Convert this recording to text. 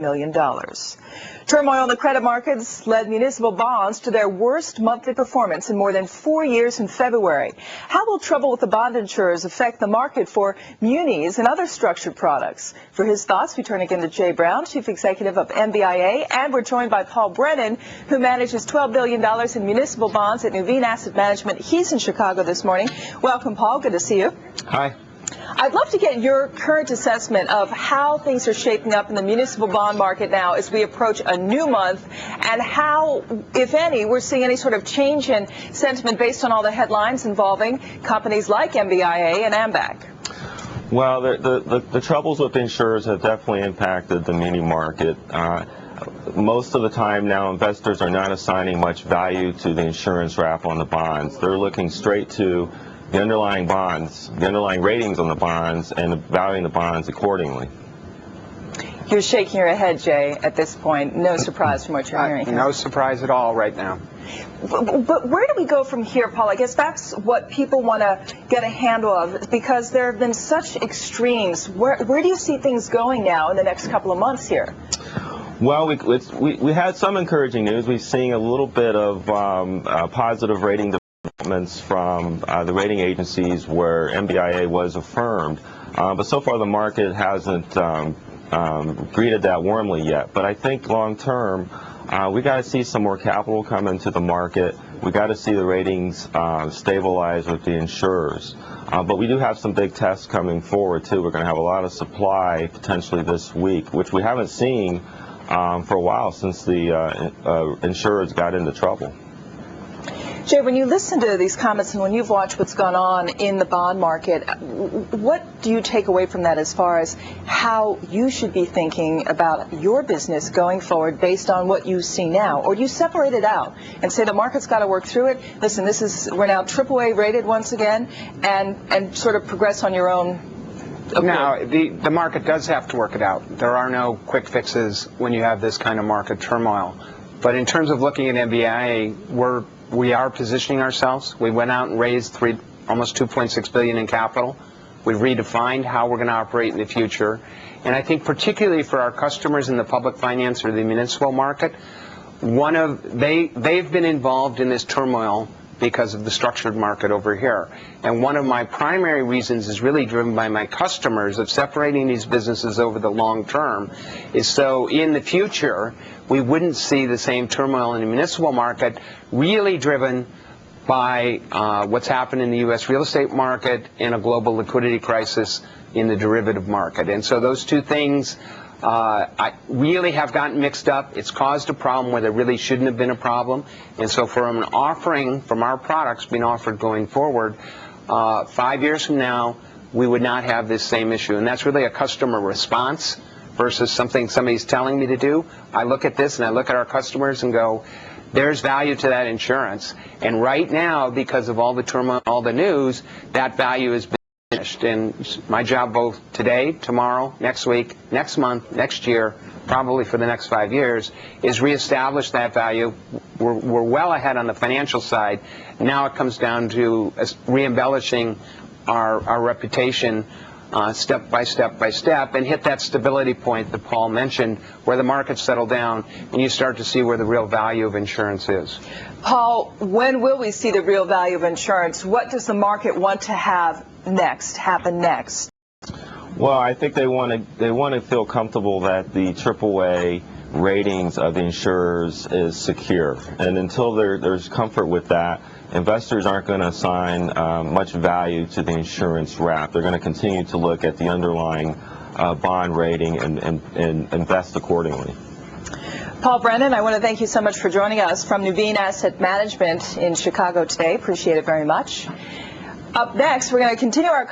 million. Turmoil in the credit markets led municipal bonds to their worst monthly performance in more than 4 years in February. How will trouble with the bond insurers affect the market for munis and other structured products? For his thoughts, we turn again to Jay Brown, Chief Executive of MBIA, and we're joined by Paul Brennan, who manages $12 billion in municipal bonds at Nuveen Asset Management. He's in Chicago this morning. Welcome, Paul. Good to see you. Hi. I'd love to get your current assessment of how things are shaping up in the municipal bond market now as we approach a new month, and how, if any, we're seeing any sort of change in sentiment based on all the headlines involving companies like MBIA and AMBAC. Well, the troubles with insurers have definitely impacted the muni market. Most of the time now, investors are not assigning much value to the insurance wrap on the bonds. They're looking straight to the underlying bonds, the underlying ratings on the bonds, and valuing the bonds accordingly. You're shaking your head, Jay, at this point. No surprise from what you're hearing here. No surprise at all right now. But where do we go from here, Paul? I guess that's what people want to get a handle of, because there have been such extremes. Where do you see things going now in the next couple of months here? Well, we had some encouraging news. We've seen a little bit of positive rating developments from the rating agencies where MBIA was affirmed, but so far the market hasn't greeted that warmly yet. But I think long term, we got to see some more capital come into the market. We got to see the ratings stabilize with the insurers. But we do have some big tests coming forward too. We're going to have a lot of supply potentially this week, which we haven't seen for a while since the insurers got into trouble. Jay, when you listen to these comments and when you've watched what's gone on in the bond market, what do you take away from that as far as how you should be thinking about your business going forward based on what you see now? Or do you separate it out and say the market's got to work through it? Listen, we're now AAA rated once again, and sort of progress on your own. Okay. Now, the market does have to work it out. There are no quick fixes when you have this kind of market turmoil. But in terms of looking at MBIA, we are positioning ourselves. We went out and raised almost $2.6 billion in capital. We've redefined how we're going to operate in the future. And I think particularly for our customers in the public finance or the municipal market, they've been involved in this turmoil because of the structured market over here. And one of my primary reasons is really driven by my customers of separating these businesses over the long term, is so in the future we wouldn't see the same turmoil in the municipal market, really driven by what's happened in the U.S. real estate market and a global liquidity crisis in the derivative market. And so those two things really have gotten mixed up. It's caused a problem where there really shouldn't have been a problem. And so from an offering, from our products being offered going forward, 5 years from now, we would not have this same issue. And that's really a customer response versus something somebody's telling me to do. I look at this and I look at our customers and go, there's value to that insurance. And right now, because of all the turmoil, all the news, that value has been finished. And my job both today, tomorrow, next week, next month, next year, probably for the next 5 years, is reestablish that value. We're well ahead on the financial side. Now it comes down to re-embellishing our reputation step by step by step, and hit that stability point that Paul mentioned, where the markets settle down and you start to see where the real value of insurance is. Paul, when will we see the real value of insurance? What does the market want to have happen next? Well, I think they want to feel comfortable that the AAA ratings of the insurers is secure, and until there's comfort with that, investors aren't going to assign much value to the insurance wrap. They're going to continue to look at the underlying bond rating and invest accordingly. Paul Brennan, I want to thank you so much for joining us from Nuveen Asset Management in Chicago today. Appreciate it very much. Up next, we're going to continue our